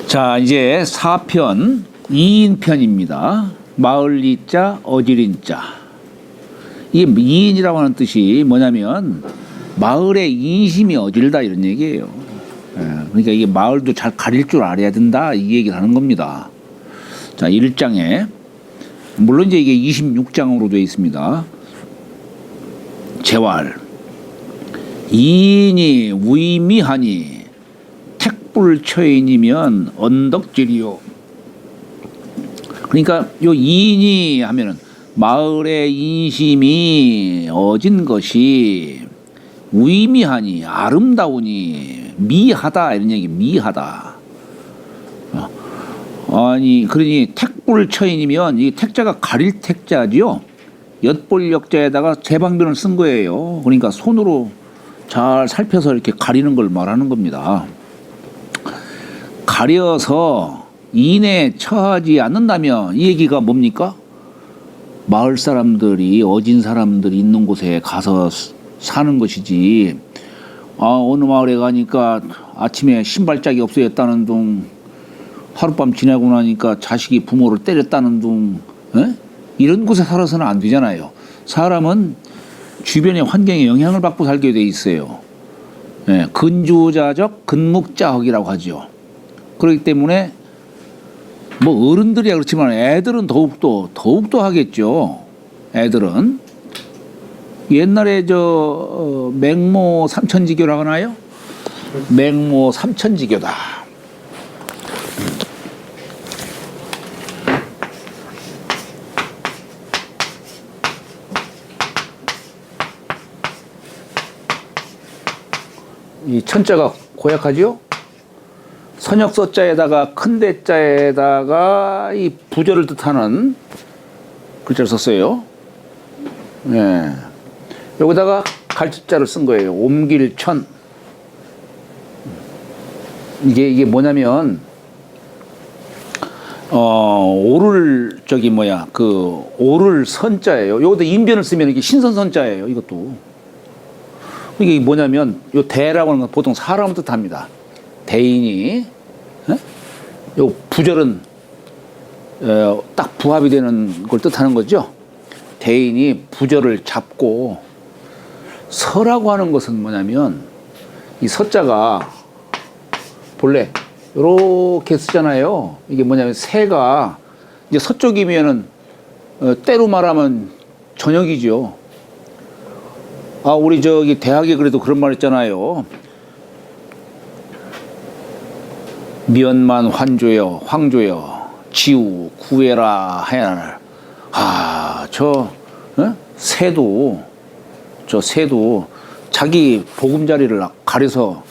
자, 이제 4편 2인편입니다. 마을리자 어지린자. 이게 이인이라고 하는 뜻이 뭐냐면 마을의 인심이 어질다 이런 얘기예요. 그러니까 이게 마을도 잘 가릴 줄 알아야 된다 이 얘기를 하는 겁니다. 자, 1장에 물론 이제 이게 26장으로 되어 있습니다. 재활 이인이 위미하니 택불처인이면 언덕질이요. 그러니까 요 이인이 하면은 마을의 인심이 어진 것이 위미하니 아름다우니 미하다 이런 얘기. 미하다. 아니 그러니 택불처인이면 이 택자가 가릴 택자지요. 엿볼역자에다가 재방변을 쓴 거예요. 그러니까 손으로 잘 살펴서 이렇게 가리는 걸 말하는 겁니다. 가려서 인에 처하지 않는다면 이 얘기가 뭡니까? 마을 사람들이 어진 사람들이 있는 곳에 가서 사는 것이지. 어느 마을에 가니까 아침에 신발짝이 없어졌다는 둥, 하룻밤 지나고 나니까 자식이 부모를 때렸다는 둥, 이런 곳에 살아서는 안 되잖아요. 사람은 주변의 환경에 영향을 받고 살게 돼 있어요. 근주자적 근묵자학이라고 하죠. 그렇기 때문에 뭐 어른들이야 그렇지만 애들은 더욱더 하겠죠. 애들은 옛날에 맹모 삼천지교라고 하나요? 맹모 삼천지교다. 이 천자가 고약하지요? 선역서자에다가 큰대자에다가 이 부절을 뜻하는 글자를 썼어요. 예. 여기다가 갈짓자를 쓴 거예요. 옴길천. 이게 뭐냐면 오를 오를 선자예요. 여기다 인변을 쓰면 이게 신선선자예요. 이것도. 이게 뭐냐면 요 대라고 하는 건 보통 사람을 뜻합니다. 대인이 요 부절은 딱 부합이 되는 걸 뜻하는 거죠. 대인이 부절을 잡고 서라고 하는 것은 뭐냐면 이 서자가 본래 요렇게 쓰잖아요. 이게 뭐냐면 새가 이제 서쪽이면은 때로 말하면 저녁이죠. 우리 대학에 그래도 그런 말 있잖아요. 면만 환조여 황조여 지우 구해라 하야날. 새도 자기 보금자리를 가려서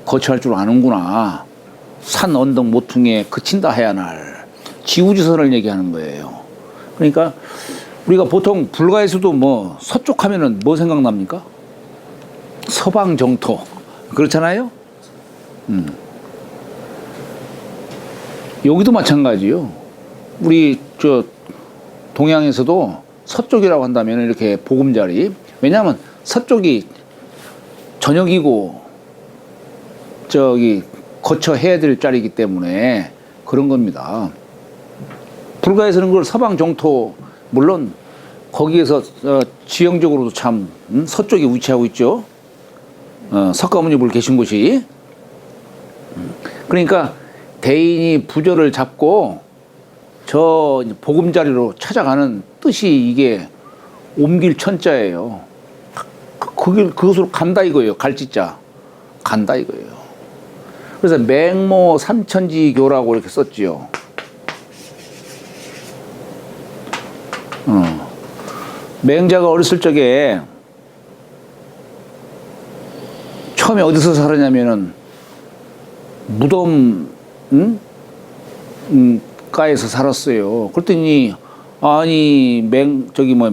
거처할 줄 아는구나. 산 언덕 모퉁이에 그친다 하야날. 지우지선을 얘기하는 거예요. 그러니까 우리가 보통 불가에서도 뭐 서쪽 하면은 뭐 생각납니까? 서방 정토 그렇잖아요. 여기도 마찬가지요. 우리 동양에서도 서쪽이라고 한다면 이렇게 보금자리. 왜냐하면 서쪽이 저녁이고 거처해야 될 자리이기 때문에 그런 겁니다. 불가에서는 그걸 서방 정토, 물론 거기에서 지형적으로도 참 서쪽에 위치하고 있죠. 석가모니불 계신 곳이. 그러니까 대인이 부절을 잡고 저 보금자리로 찾아가는 뜻이 이게 옮길 천자예요. 그것으로 간다 이거예요. 갈짓자. 간다 이거예요. 그래서 맹모 삼천지교라고 이렇게 썼지요. 맹자가 어렸을 적에 처음에 어디서 살았냐면은 무덤 가에서 살았어요. 그랬더니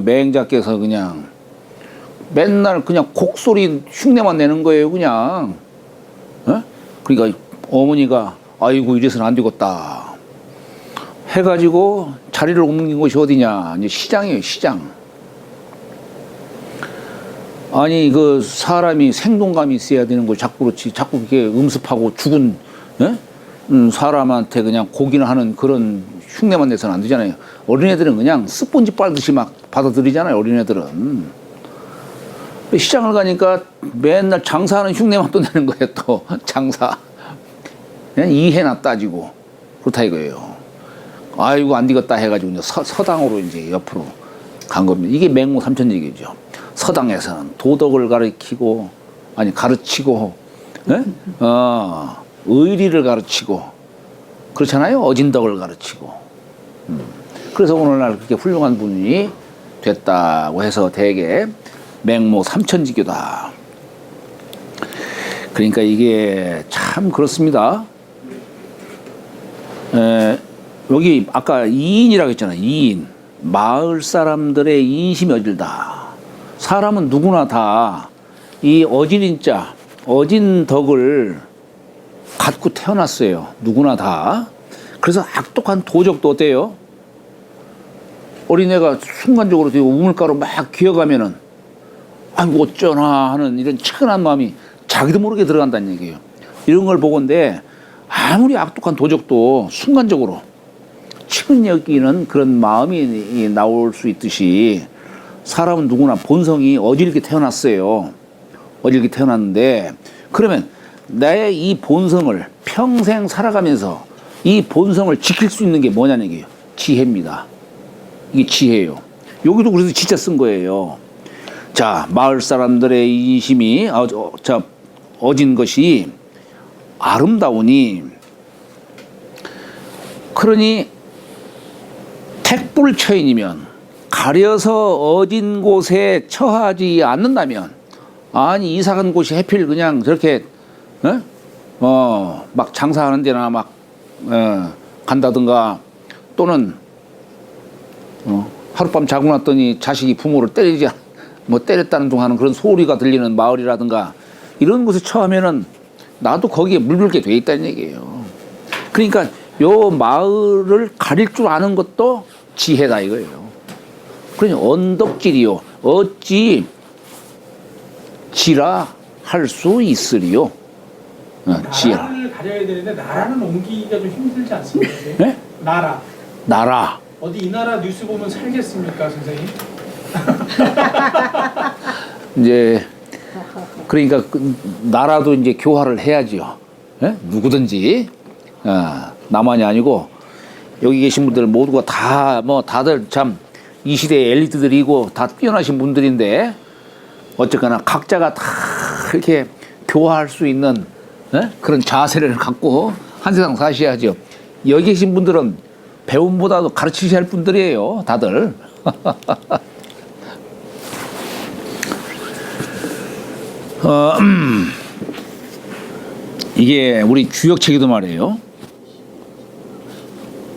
맹자께서 그냥 맨날 그냥 곡소리 흉내만 내는 거예요. 그냥. 그러니까 어머니가 아이고 이래서는 안 되겠다 해가지고 자리를 옮긴 곳이 어디냐? 이제 시장이에요. 시장. 아니 그 사람이 생동감이 있어야 되는 걸 자꾸 그렇지 자꾸 이렇게 음습하고 죽은 사람한테 그냥 고기나 하는 그런 흉내만 내서는 안 되잖아요. 어린애들은 그냥 스펀지 빨듯이 막 받아들이잖아요. 어린애들은. 시장을 가니까 맨날 장사하는 흉내만 또 내는 거예요. 또 장사. 그냥 이해나 따지고 그렇다 이거예요. 아이고 안 되겠다 해가지고 이제 서당으로 이제 옆으로 간 겁니다. 이게 맹모 삼천리교죠. 서당에서는 도덕을 가르치고 아니 가르치고 예? 의리를 가르치고 그렇잖아요. 어진덕을 가르치고. 그래서 오늘날 그렇게 훌륭한 분이 됐다고 해서 대개 맹모 삼천지교다. 그러니까 이게 참 그렇습니다. 여기 아까 이인이라고 했잖아요. 이인. 마을 사람들의 인심이 어질다. 사람은 누구나 다 이 어진인자, 어진덕을 갖고 태어났어요. 누구나 다. 그래서 악독한 도적도 어때요? 어린애가 순간적으로 우물가로 막 기어가면은 아이고 어쩌나 하는 이런 측은한 마음이 자기도 모르게 들어간다는 얘기예요. 이런 걸 보건대 아무리 악독한 도적도 순간적으로 측은 여기는 그런 마음이 나올 수 있듯이 사람은 누구나 본성이 어질게 태어났어요. 어질게 태어났는데 그러면 나의 이 본성을 평생 살아가면서 이 본성을 지킬 수 있는 게 뭐냐는 얘기예요. 지혜입니다. 이게 지혜예요. 여기도 그래서 진짜 쓴 거예요. 자, 마을 사람들의 인심이 어진 것이 아름다우니 그러니 택불처인이면 가려서 어진 곳에 처하지 않는다면 아니 이사간 곳이 하필 그냥 저렇게 막 장사하는 데나 막 간다든가 또는 하룻밤 자고 났더니 자식이 부모를 때렸다는 둥 하는 그런 소리가 들리는 마을이라든가 이런 곳에 처하면은 나도 거기에 물들게 돼 있다는 얘기예요. 그러니까 요 마을을 가릴 줄 아는 것도 지혜다 이거예요. 그러니 언덕질이요 어찌 지라 할 수 있으리요. 나라를 가려야 되는데 나라는 옮기기가 좀 힘들지 않습니까? 네? 나라 어디 이 나라 뉴스 보면 살겠습니까, 선생님? 이제 그러니까 나라도 이제 교화를 해야지요. 예? 누구든지 나만이 아니고 여기 계신 분들 모두가 다 다들 참 이 시대의 엘리트들이고 다 뛰어나신 분들인데 어쨌거나 각자가 다 이렇게 교화할 수 있는 그런 자세를 갖고 한 세상 사셔야죠. 여기 계신 분들은 배움보다도 가르치셔야 할 분들이에요. 다들. 이게 우리 주역책에도 말이에요.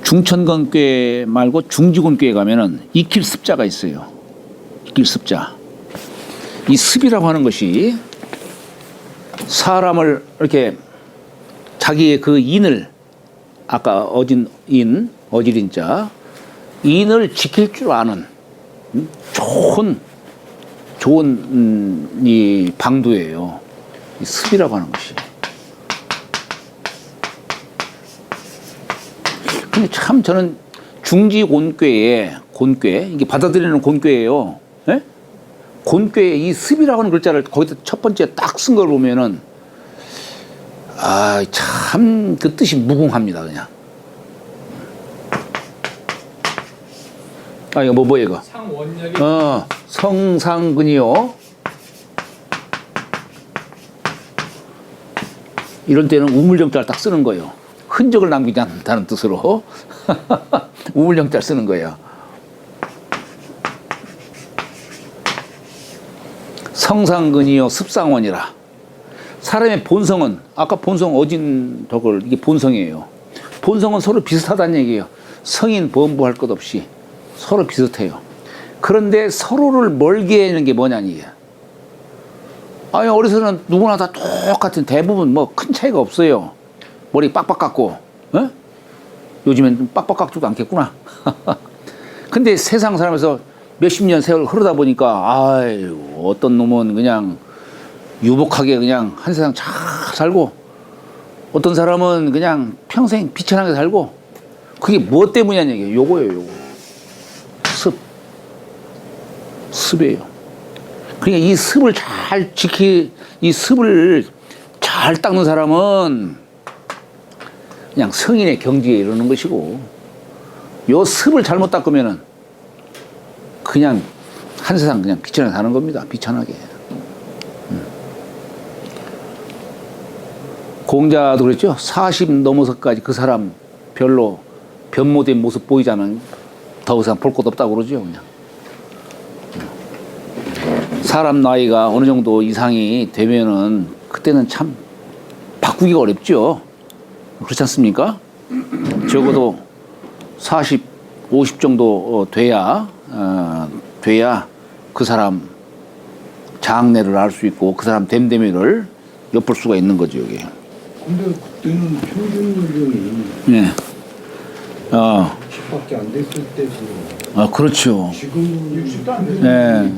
중천건교회 말고 중지곤교회 가면은 익힐 습자가 있어요. 익힐 습자. 이 습이라고 하는 것이 사람을 이렇게 자기의 그 인을 아까 어질인자 인을 지킬 줄 아는 좋은 이 방도예요. 이 습이라고 하는 것이. 근데 참 저는 중지곤교회 곤교회 이게 받아들이는 곤교회예요. 예? 곤교회 이 습이라고 하는 글자를 거기다 첫 번째 딱 쓴 걸 보면은 참 그 뜻이 무궁합니다 그냥. 이거 뭐예요 이거? 상원약이 성상근이요. 이런 때는 우물정자를 딱 쓰는 거예요. 흔적을 남기지 않는다는 뜻으로 우물정자를 쓰는 거예요. 성상근이요 습상원이라. 사람의 본성은 아까 본성 어진덕을 이게 본성이에요. 본성은 서로 비슷하다는 얘기예요. 성인 범부할 것 없이 서로 비슷해요. 그런데 서로를 멀게 하는 게 뭐냐니. 어디서는 누구나 다 똑같은 대부분 뭐 큰 차이가 없어요. 머리 빡빡 깎고, 요즘엔 좀 빡빡 깎지도 않겠구나. 근데 세상 살면서 몇십 년 세월 흐르다 보니까, 어떤 놈은 그냥 유복하게 그냥 한 세상 잘 살고, 어떤 사람은 그냥 평생 비천하게 살고 그게 무엇 때문이냐는 얘기예요. 요거예요, 요거. 습이에요. 그러니까 이 습을 이 습을 잘 닦는 사람은 그냥 성인의 경지에 이르는 것이고, 요 습을 잘못 닦으면은 그냥 한 세상 그냥 비천하게 사는 겁니다. 비천하게. 공자도 그랬죠. 40 넘어서까지 그 사람 별로 변모된 모습 보이지 않은 더 이상 볼 것 없다고 그러죠. 그냥. 사람 나이가 어느 정도 이상이 되면은 그때는 참 바꾸기가 어렵죠. 그렇지 않습니까? 적어도 40, 50 정도 돼야 그 사람 장래를 알 수 있고 그 사람 됨됨이를 엿볼 수가 있는 거죠, 이게. 근데 그때는 평균 연령이 네. 60밖에 안 됐을 때고 그렇죠. 지금은 60도 안 되죠. 네.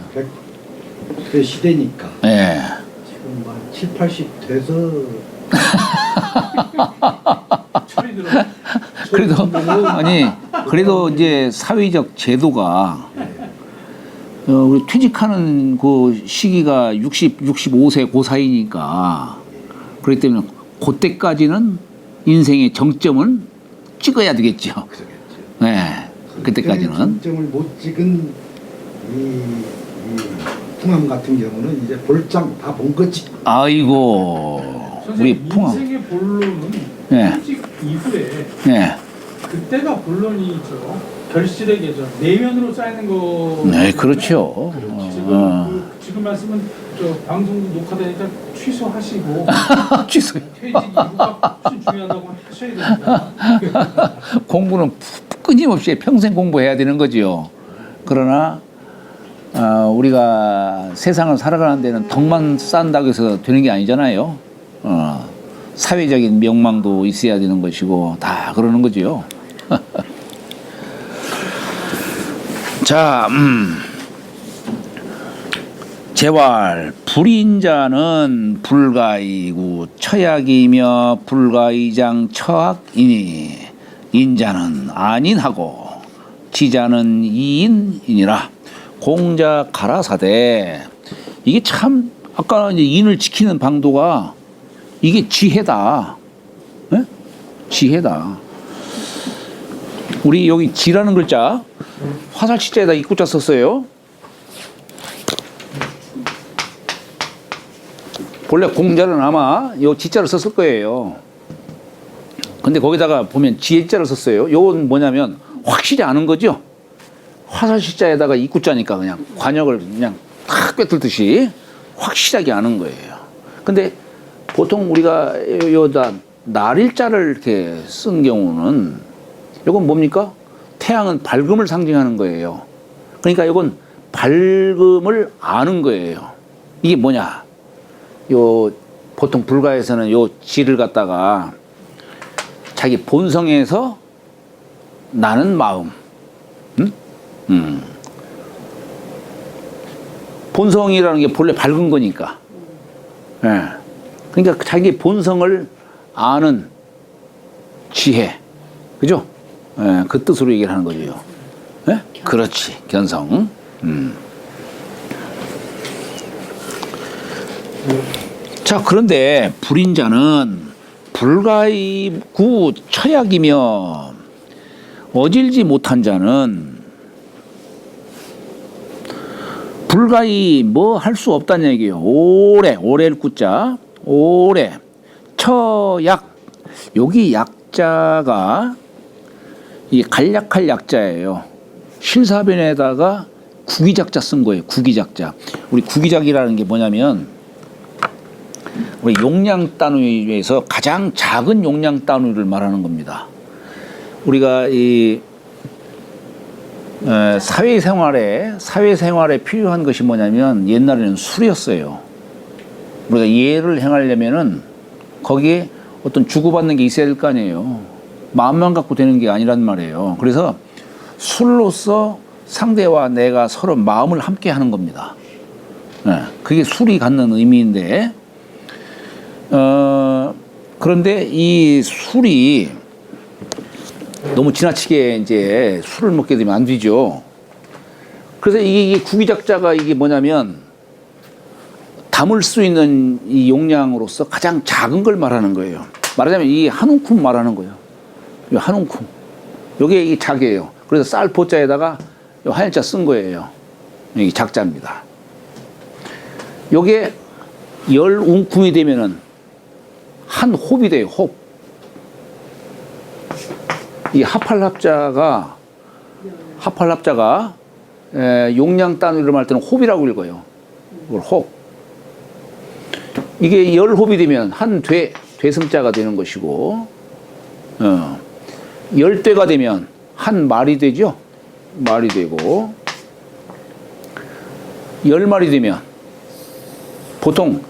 100대 시대니까 네. 지금 한 7, 80 돼서 철이 들어. 그래도 이제 사회적 제도가 우리 퇴직하는 그 시기가 65세 그 사이니까 그렇기 때문에 그때까지는 인생의 정점을 찍어야 되겠죠. 그러겠죠. 네, 그때까지는. 정점을 못 찍은 이 풍암 같은 경우는 이제 볼장 다 본 거지. 아이고, 우리 선생님, 풍암. 인생의 본론은 네. 퇴직 이후에 네, 그때가 본론이죠. 결실의 계절, 내면으로 쌓이는 거. 네, 그렇죠. 지금 말씀은 저 방송도 녹화되니까 취소하시고 취소. 퇴직 이후가 훨씬 중요하다고 하셔야 됩니다. 공부는 끊임없이 평생 공부해야 되는 거지요. 그러나 우리가 세상을 살아가는 데는 덕만 쌓는다고 해서 되는 게 아니잖아요. 사회적인 명망도 있어야 되는 것이고 다 그러는 거지요. 자, 재활 불인자는 불가이구 처약이며 불가이장 처악이니 인자는 안인하고 지자는 이인이니라. 공자 가라사대. 이게 참 아까 이제 인을 지키는 방도가 이게 지혜다. 네? 지혜다. 우리 여기 지라는 글자 화살치자에다 이구자 썼어요. 원래 공자는 아마 요 지자를 썼을 거예요. 근데 거기다가 보면 지혜자를 썼어요. 요건 뭐냐면 확실히 아는 거죠. 화살치자에다가 이구자니까 그냥 관역을 그냥 탁 꿰뚫듯이 확실하게 아는 거예요. 근데 보통 우리가 요다 날일자를 이렇게 쓴 경우는 요건 뭡니까? 태양은 밝음을 상징하는 거예요. 그러니까 이건 밝음을 아는 거예요. 이게 뭐냐? 요 보통 불가에서는 요 지를 갖다가 자기 본성에서 나는 마음, 본성이라는 게 본래 밝은 거니까. 예. 그러니까 자기 본성을 아는 지혜, 그죠? 예, 그 뜻으로 얘기를 하는 거죠. 예? 그렇지, 견성. 자, 그런데 불인자는 불가이구 처약이며 어질지 못한 자는 불가이 뭐 할 수 없다는 얘기예요. 오래를 꾸자 오래 처약. 여기 약자가 이 간략할 약자예요. 실사변에다가 구기작자 쓴 거예요. 구기작자. 우리 구기작이라는 게 뭐냐면 우리 용량 단위에서 가장 작은 용량 단위를 말하는 겁니다. 우리가 이 사회생활에 필요한 것이 뭐냐면 옛날에는 술이었어요. 우리가 예를 행하려면은 거기에 어떤 주고받는 게 있어야 될 거 아니에요. 마음만 갖고 되는 게 아니란 말이에요. 그래서 술로서 상대와 내가 서로 마음을 함께 하는 겁니다. 네, 그게 술이 갖는 의미인데, 그런데 이 술이 너무 지나치게 이제 술을 먹게 되면 안 되죠. 그래서 이게 구기작자가 이게 뭐냐면 담을 수 있는 이 용량으로서 가장 작은 걸 말하는 거예요. 말하자면 이 한 움큼 말하는 거예요. 이 한 움큼. 요게 이 작이에요. 그래서 쌀 포자에다가 요 한자 쓴 거예요. 이게 작자입니다. 요게 10움큼이 되면은 한 홉이 돼요. 홉. 이 하팔합자가 용량 단위로 말 때는 홉이라고 읽어요. 이걸 홉. 이게 10홉이 되면 한 되승자가 되는 것이고, 10대가 되면 한 말이 되죠. 말이 되고, 10마리 되면 보통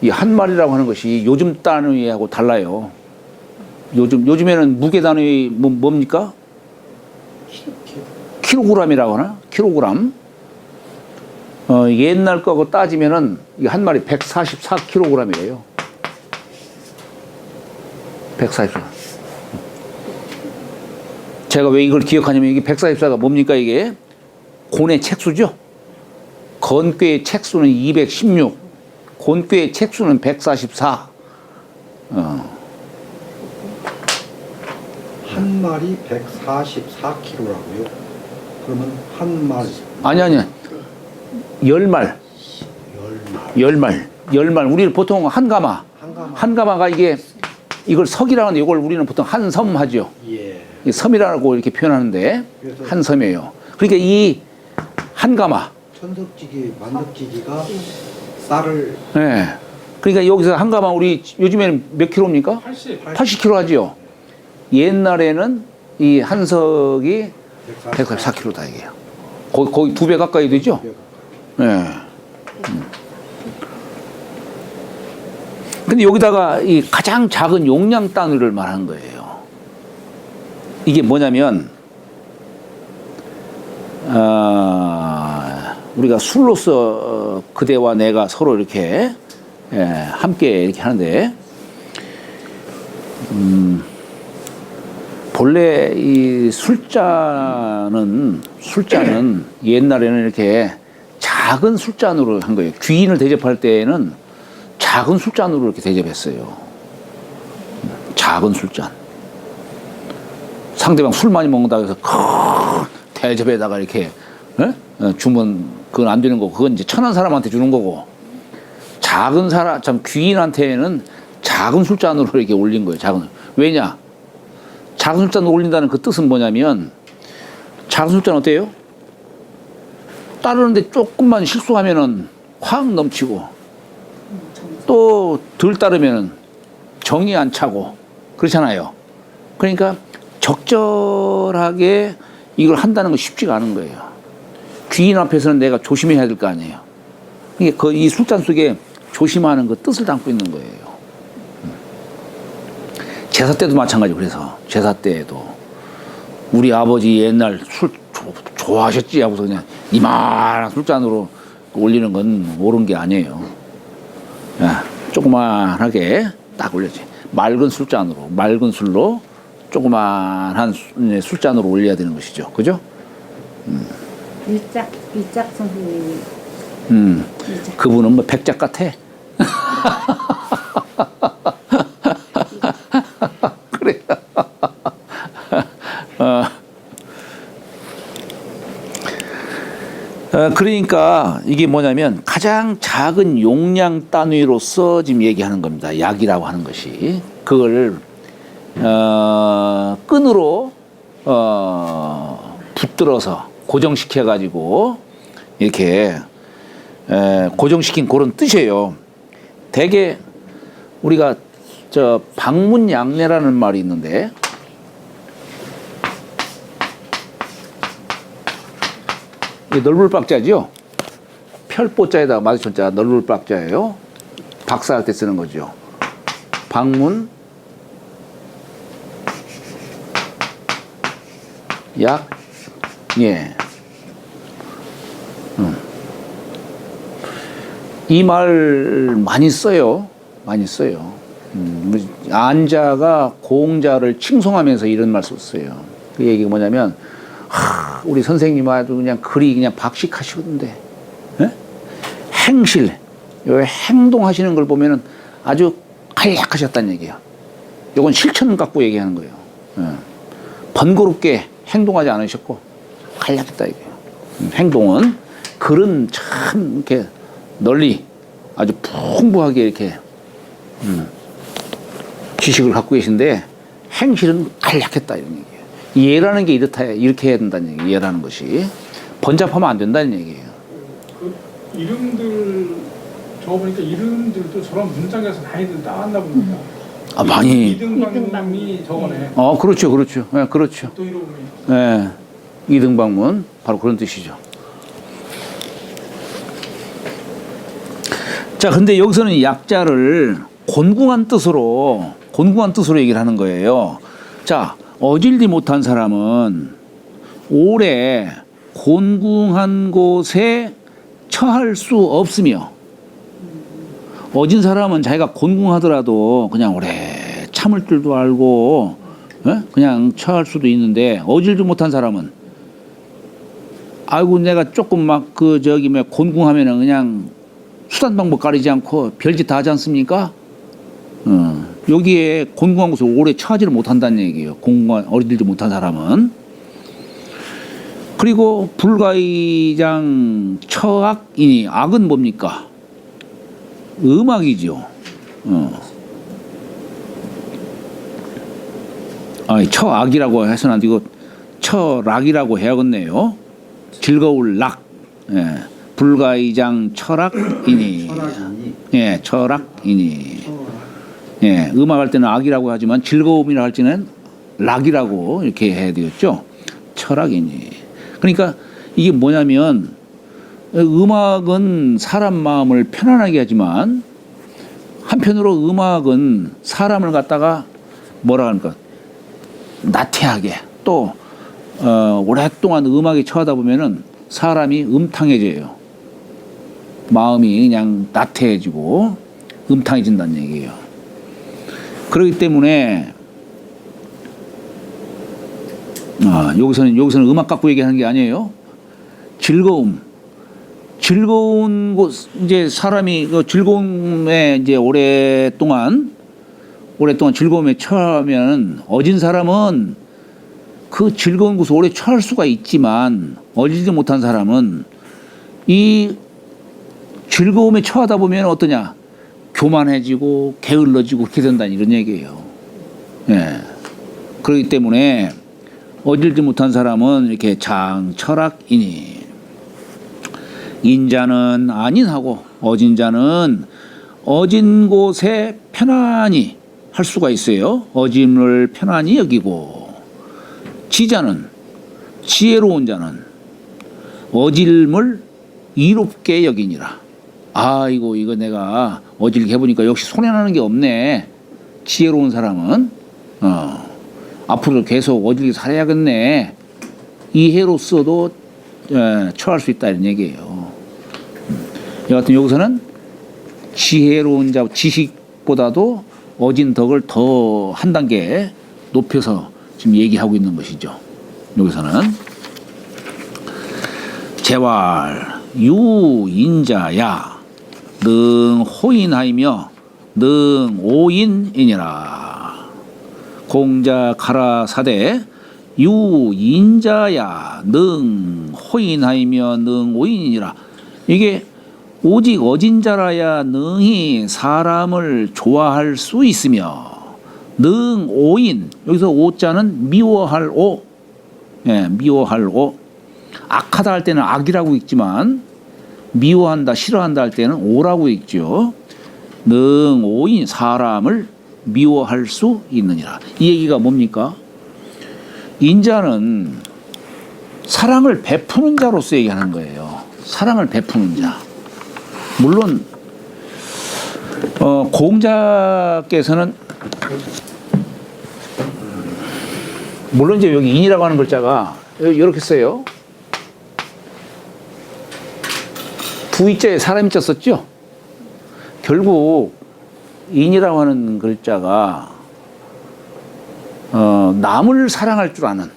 이 한 마리라고 하는 것이 요즘 단위하고 달라요. 요즘에는 무게 단위 뭡니까? 킬로그램이라고 하나? 킬로그램. 옛날 거하고 따지면은 이게 한 마리 144kg이래요. 144. 제가 왜 이걸 기억하냐면 이게 144가 뭡니까 이게? 곤의 책수죠. 건괴의 책수는 216. 곤괴의 책수는 144. 한 마리 144kg라고요? 그러면 한 마리. 아니. 10말. 10말. 우리는 보통 한 가마가 이걸 석이라고 하는데 이걸 우리는 보통 한 섬 하죠. 예. 섬이라고 이렇게 표현하는데 한 섬이에요. 그러니까 이 한 가마. 천석지기, 만석지기가 쌀을. 네. 그러니까 여기서 한 가마 우리 요즘에는 몇 킬로입니까? 80kg 하죠. 옛날에는 이 한 석이 144kg다 이게요. 거의 2배 가까이 되죠. 네. 근데 여기다가 이 가장 작은 용량 단위를 말하는 거예요. 이게 뭐냐면, 우리가 술로서 그대와 내가 서로 이렇게, 함께 이렇게 하는데, 본래 이 술잔은 옛날에는 이렇게 작은 술잔으로 한 거예요. 귀인을 대접할 때에는 작은 술잔으로 이렇게 대접했어요. 작은 술잔. 상대방 술 많이 먹는다고 해서 큰 대접에다가 이렇게 주면 그건 안 되는 거고, 그건 이제 천한 사람한테 주는 거고, 작은 사람, 참 귀인한테는 작은 술잔으로 이렇게 올린 거예요. 왜냐? 작은 술잔으로 올린다는 그 뜻은 뭐냐면, 작은 술잔 어때요? 따르는데 조금만 실수하면은 확 넘치고, 또 덜 따르면은 정이 안 차고, 그렇잖아요. 그러니까 적절하게 이걸 한다는 건 쉽지가 않은 거예요. 귀인 앞에서는 내가 조심해야 될 거 아니에요. 그러니까 이 술잔 속에 조심하는 그 뜻을 담고 있는 거예요. 제사 때도 마찬가지고, 그래서 제사 때에도 우리 아버지 옛날 술 좋아하셨지 하고서 그냥 이만한 술잔으로 올리는 건 옳은 게 아니에요. 조그만하게 딱 올려지. 맑은 술로 조그만한 술잔으로 올려야 되는 것이죠. 그죠? 일작 선생님이. 그분은 뭐 백작 같아. 그래. 그러니까 이게 뭐냐면 가장 작은 용량 단위로서 지금 얘기하는 겁니다. 약이라고 하는 것이. 그걸 끈으로 붙들어서 고정시켜 가지고 이렇게 고정시킨 그런 뜻이에요. 대개 우리가 방문양례라는 말이 있는데, 넓을 박자죠. 별보자에다가 마주천자 넓을 박자예요. 박사할 때 쓰는 거죠. 방문 약 예. 이 말 많이 써요. 안자가 공자를 칭송하면서 이런 말 썼어요. 그 얘기가 뭐냐면, 우리 선생님 아주 그냥 글이 그냥 박식하시던데, 예? 행실, 요 행동하시는 걸 보면은 아주 간략하셨다는 얘기야. 요건 실천 갖고 얘기하는 거예요. 예. 번거롭게 행동하지 않으셨고, 간략했다 이거예요. 행동은, 글은 참 이렇게 널리 아주 풍부하게 이렇게 지식을 갖고 계신데 행실은 간략했다 이런 얘기예요. 예라는 게 이렇게 해야 된다는 얘기예요. 예라는 것이 번잡하면 안 된다는 얘기예요. 그 이름들 저 보니까 이름들도 저런 문장에서 많이들 따왔나 봅니다. 아 많이. 이등방문이 저거네. 그렇죠, 그렇죠, 네, 그렇죠. 또 이름이. 네, 이등방문 바로 그런 뜻이죠. 자, 근데 여기서는 약자를 곤궁한 뜻으로 얘기를 하는 거예요. 자, 어질지 못한 사람은 오래 곤궁한 곳에 처할 수 없으며, 어진 사람은 자기가 곤궁하더라도 그냥 오래 참을 줄도 알고 그냥 처할 수도 있는데, 어질지 못한 사람은 아이고 내가 조금 막 곤궁하면은 그냥 수단 방법 가리지 않고 별짓 다 하지 않습니까? 여기에 곤궁한 곳을 오래 처하지를 못한다는 얘기예요. 어리들지 못한 사람은. 그리고 불가이장 처악이니, 악은 뭡니까? 음악이죠. 처악이라고 해서는 안 되고 처락이라고 해야겠네요. 즐거울 락. 예. 불가이장 철학이니. 예, 철학이니. 예, 음악할 때는 악이라고 하지만 즐거움이라 할 때는 락이라고 이렇게 해야 되겠죠. 철학이니. 그러니까 이게 뭐냐면, 음악은 사람 마음을 편안하게 하지만 한편으로 음악은 사람을 갖다가 뭐라 할까, 나태하게, 또 오랫동안 음악에 처하다 보면은 사람이 음탕해져요. 마음이 그냥 나태해지고 음탕해진다는 얘기예요. 그렇기 때문에 여기서는 음악 갖고 얘기하는 게 아니에요. 즐거운 곳, 이제 사람이 그 즐거움에 이제 오랫동안 즐거움에 처하면, 어진 사람은 그 즐거운 곳에 오래 처할 수가 있지만 어리지 못한 사람은 이 즐거움에 처하다 보면 어떠냐, 교만해지고 게을러지고 그렇게 된다는 이런 얘기예요. 예. 그렇기 때문에 어질지 못한 사람은 이렇게 장철학이니, 인자는 아닌하고 어진 자는 어진 곳에 편안히 할 수가 있어요. 어짐을 편안히 여기고, 지자는, 지혜로운 자는 어질을 이롭게 여기니라. 아이고 이거 내가 어질게 해보니까 역시 손해나는 게 없네. 지혜로운 사람은 앞으로 계속 어질게 살아야겠네. 이해로서도 처할 수 있다 이런 얘기예요. 여하튼 여기서는 지혜로운 자, 지식보다도 어진 덕을 더 한 단계 높여서 지금 얘기하고 있는 것이죠. 여기서는 재활 유인자야 능 호인하이며 능 오인이니라. 공자 가라 사대 유인자야 능 호인하이며 능 오인이니라. 이게 오직 어진 자라야 능히 사람을 좋아할 수 있으며, 능 오인, 여기서 오자는 미워할 오, 예, 미워할 오. 악하다 할 때는 악이라고 읽지만 미워한다, 싫어한다 할 때는 오라고 읽죠. 능 오인, 사람을 미워할 수 있느니라. 이 얘기가 뭡니까? 인자는 사랑을 베푸는 자로서 얘기하는 거예요. 사랑을 베푸는 자. 물론 공자께서는 물론 이제 여기 인이라고 하는 글자가 이렇게 써요. 부이자에 사람이 쪘었죠. 결국 인이라고 하는 글자가 남을 사랑할 줄 아는,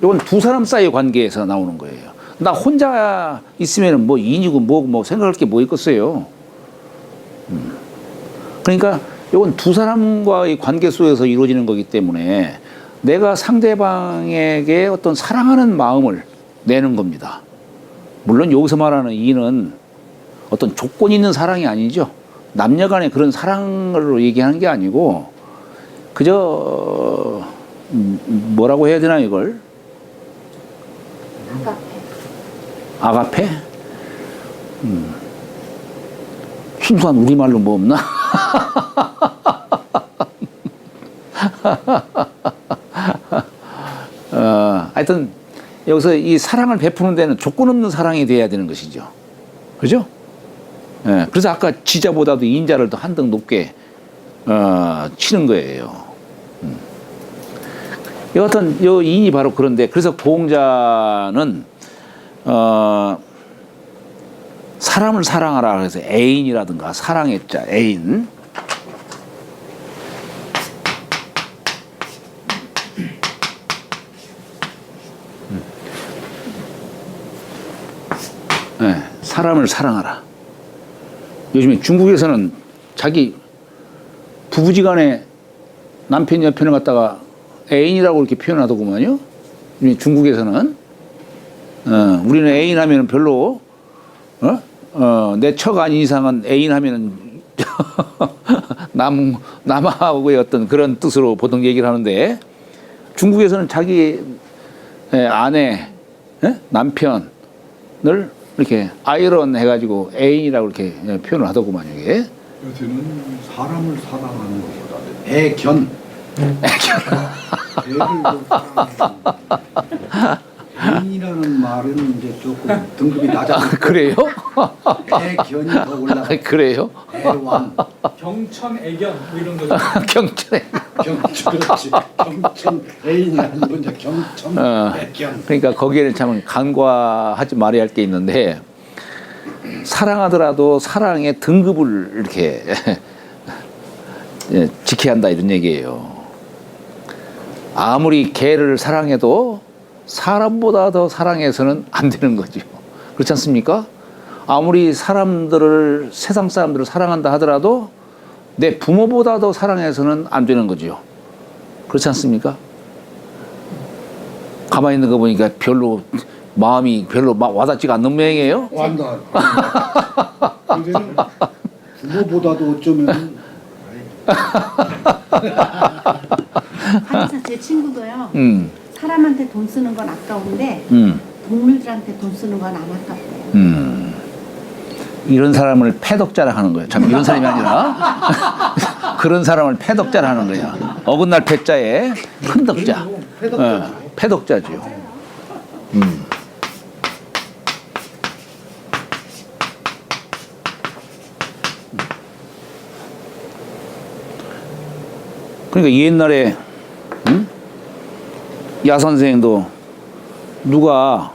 이건 두 사람 사이의 관계에서 나오는 거예요. 나 혼자 있으면 뭐 인이고 뭐 생각할 게 뭐 있겠어요. 그러니까 이건 두 사람과의 관계 속에서 이루어지는 거기 때문에 내가 상대방에게 어떤 사랑하는 마음을 내는 겁니다. 물론 여기서 말하는 이는 어떤 조건 있는 사랑이 아니죠. 남녀 간의 그런 사랑으로 얘기하는 게 아니고 그저 뭐라고 해야 되나 이걸? 아가페? 순수한 우리말로 뭐 없나? 하여튼 여기서 이 사랑을 베푸는 데는 조건 없는 사랑이 돼야 되는 것이죠. 그죠? 예, 그래서 아까 지자보다도 인자를 더 한 등 높게 치는 거예요. 여하튼 요 인이 바로 그런데 그래서 공자는 사람을 사랑하라 그래서 애인이라든가 사랑의 자 애인 네, 사람을 사랑하라. 요즘에 중국에서는 자기 부부지간에 남편 여편을 갖다가 애인이라고 이렇게 표현하더구만요. 중국에서는 우리는 애인 하면은 별로 내 처가 아닌 이상은 애인 하면은 남하고의 어떤 그런 뜻으로 보통 얘기를 하는데 중국에서는 자기 아내 남편을 이렇게 아이런 해가지고 애인이라고 이렇게 표현을 하더구만 이게. 요새는 사람을 사랑하는 것보다 애견. 애를 애인이라는 말은 이제 조금 등급이 낮아. 그래요? 애견이 더 올라가. 그래요? 애완. 경천 애견 뭐 이런 거죠. 경찰에. 그렇지. 경천 애인이라는 건 이제 경천 애견. 그러니까 거기에는 참 간과하지 말아야 할 게 있는데 사랑하더라도 사랑의 등급을 이렇게 지켜야 한다 이런 얘기예요. 아무리 개를 사랑해도 사람보다 더 사랑해서는 안 되는 거죠. 그렇지 않습니까? 아무리 사람들을 세상 사람들을 사랑한다 하더라도 내 부모보다 더 사랑해서는 안 되는 거죠. 그렇지 않습니까? 가만히 있는 거 보니까 별로 마음이 별로 막 와닿지가 않는 모양이에요. 완다. 이제는 부모보다도 어쩌면 한의사 제 친구도요. 음. 사람한테 돈 쓰는 건 아까운데 동물들한테 돈 쓰는 건 안 아깝대요. 이런 사람을 패덕자라 하는 거예요. 참 이런 사람이 아니라 그런 사람을 패덕자라 하는 거야. 어긋날 패자에 큰 덕자. 패덕자죠. 그러니까 옛날에 야 선생도 누가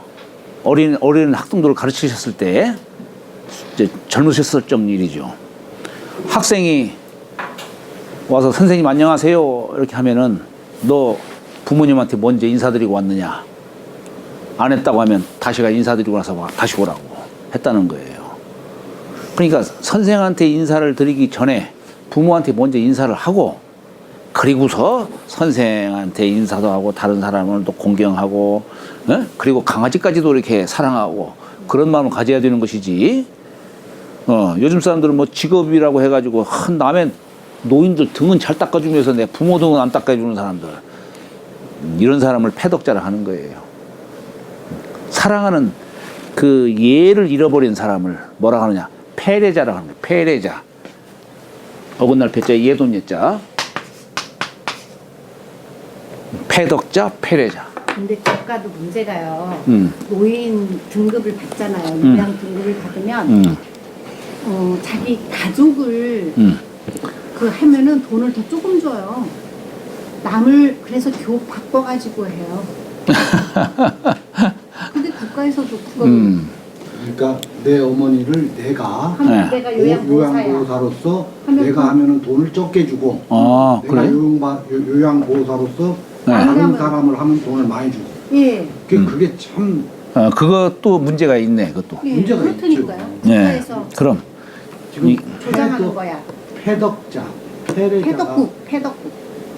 어린 학생들을 가르치셨을 때 이제 젊으셨을 적 일이죠. 학생이 와서 선생님 안녕하세요 이렇게 하면은 너 부모님한테 먼저 인사드리고 왔느냐? 안 했다고 하면 다시가 인사드리고 나서 다시 오라고 했다는 거예요. 그러니까 선생한테 인사를 드리기 전에 부모한테 먼저 인사를 하고 그리고서 선생한테 인사도 하고 다른 사람을 또 공경하고 그리고 강아지까지도 이렇게 사랑하고 그런 마음을 가져야 되는 것이지. 요즘 사람들은 뭐 직업이라고 해가지고 남의 노인들 등은 잘 닦아주면서 내 부모 등은 안 닦아주는 사람들, 이런 사람을 패덕자라 하는 거예요. 사랑하는 그 예를 잃어버린 사람을 뭐라 하느냐? 패례자라고 하는 거예요. 패례자. 어긋날 패자, 예돈 예자. 패덕자, 패례자. 근데 국가도 문제가요. 노인 등급을 받잖아요. 요양 등급을 받으면 자기 가족을 그 하면은 돈을 더 조금 줘요. 남을 그래서 교육 바꿔가지고 해요. 근데 국가에서도 그걸 그러니까 내 어머니를 내가 내가 요양보호사야. 요양보호사로서 하면 내가 하면은 돈을 적게 주고 아, 내가 그래? 요양보호사로서 네. 다른 사람을 하면 돈을 많이 주고. 예. 그게 참 그것도 문제가 있네. 그것도. 예. 문제가 그렇다니까요. 네. 국가에서 그럼 지금 이- 조장하는 거야. 패덕자, 패례자가 패덕국.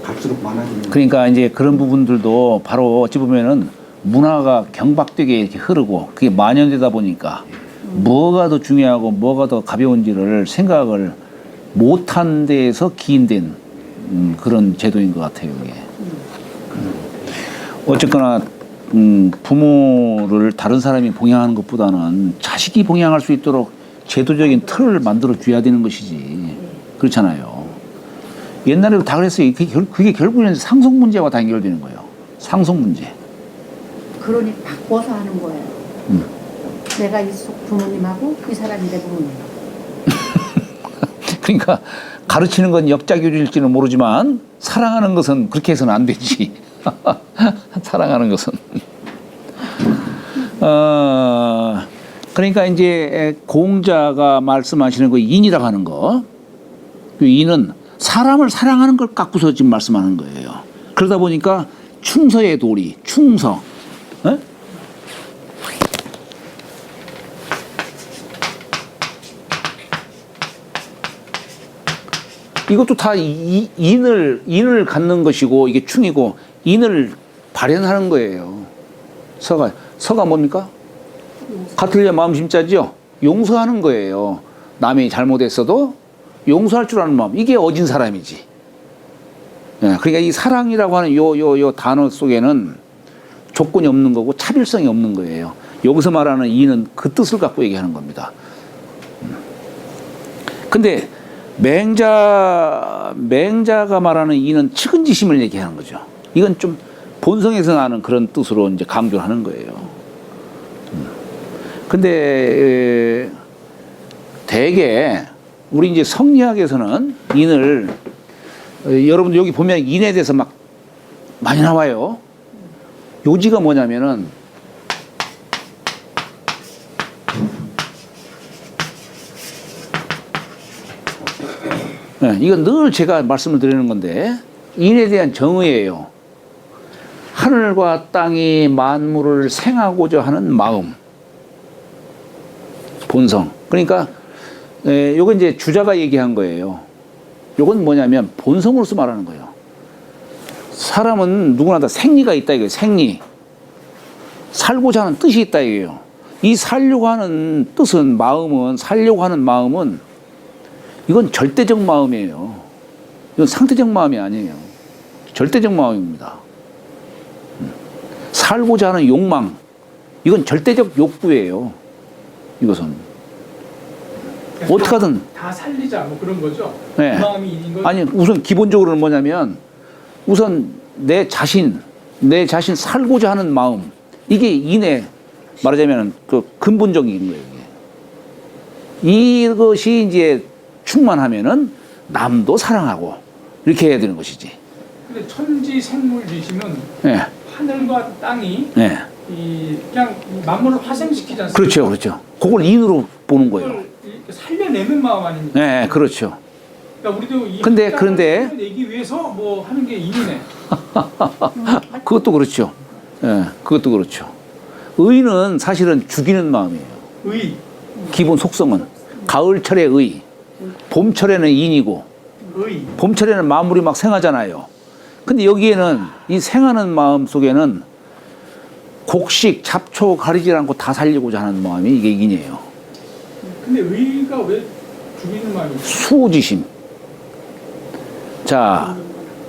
갈수록 많아지는. 그러니까 이제 그런 부분들도 바로 어찌 보면은 문화가 경박되게 이렇게 흐르고 그게 만연되다 보니까 뭐가 더 중요하고 뭐가 더 가벼운지를 생각을 못한 데에서 기인된 그런 제도인 것 같아요. 이게. 어쨌거나 부모를 다른 사람이 봉양하는 것보다는 자식이 봉양할 수 있도록 제도적인 틀을 만들어 줘야 되는 것이지. 그렇잖아요. 옛날에도 다 그랬어요. 그게 결국에는 상속 문제와 다 연결되는 거예요. 상속 문제. 그러니 바꿔서 하는 거예요. 내가 이속 부모님하고 이 사람이 내 부모님. 그러니까 가르치는 건 역작교주일지는 모르지만 사랑하는 것은 그렇게 해서는 안 되지. 사랑하는 것은. 그러니까 이제 공자가 말씀하시는 그 인이라고 하는 거, 그 인은 사람을 사랑하는 걸 갖고서 지금 말씀하는 거예요. 그러다 보니까 충서의 도리, 충서. 에? 이것도 다 인을 갖는 것이고 이게 충이고 인을 발현하는 거예요. 서가 뭡니까? 같으려 마음 심자죠. 용서하는 거예요. 남이 잘못했어도 용서할 줄 아는 마음. 이게 어진 사람이지. 예, 그러니까 이 사랑이라고 하는 요 단어 속에는 조건이 없는 거고 차별성이 없는 거예요. 여기서 말하는 이는 그 뜻을 갖고 얘기하는 겁니다. 근데 맹자가 말하는 이는 측은지심을 얘기하는 거죠. 이건 좀 본성에서 나는 그런 뜻으로 이제 강조를 하는 거예요. 근데 대개 우리 이제 성리학에서는 인을 여러분들 여기 보면 인에 대해서 막 많이 나와요. 요지가 뭐냐면은 네, 이건 늘 제가 말씀을 드리는 건데 인에 대한 정의예요. 하늘과 땅이 만물을 생하고자 하는 마음, 본성. 그러니까 요건 이제 주자가 얘기한 거예요. 요건 뭐냐면 본성으로서 말하는 거예요. 사람은 누구나 다 생리가 있다 이거예요. 생리. 살고자 하는 뜻이 있다 이거예요. 이 살려고 하는 뜻은 마음은 살려고 하는 마음은 이건 절대적 마음이에요. 이건 상대적 마음이 아니에요. 절대적 마음입니다. 살고자 하는 욕망. 이건 절대적 욕구예요. 이것은. 어떻게든. 다 살리자 뭐 그런 거죠. 네. 그 마음이 있는 거. 아니, 우선 기본적으로는 뭐냐면 우선 내 자신 살고자 하는 마음. 이게 인의 말하자면 그 근본적인 거예요. 이게. 이것이 이제 충만하면은 남도 사랑하고 이렇게 해야 되는 것이지. 근데 천지생물지심은 네. 하늘과 땅이 네. 그냥 만물을 화생시키지 않습니까? 그렇죠, 그렇죠. 그걸 인으로 보는 거예요. 그걸 이렇게 살려내는 마음 아닙니까? 네, 그렇죠. 그러니까 우리도 이 그런데 살려내기 위해서 뭐 하는 게 인이네. 그것도 그렇죠. 예, 그것도 그렇죠. 의는 사실은 죽이는 마음이에요. 의, 기본 속성은 가을철의 의, 봄철에는 인이고 의. 봄철에는 만물이 막 생하잖아요. 근데 여기에는 이 생하는 마음 속에는 곡식, 잡초 가리지 않고 다 살리고자 하는 마음이 이게 인이에요. 근데 의가 왜 죽이는 마음이죠? 수호지심. 자,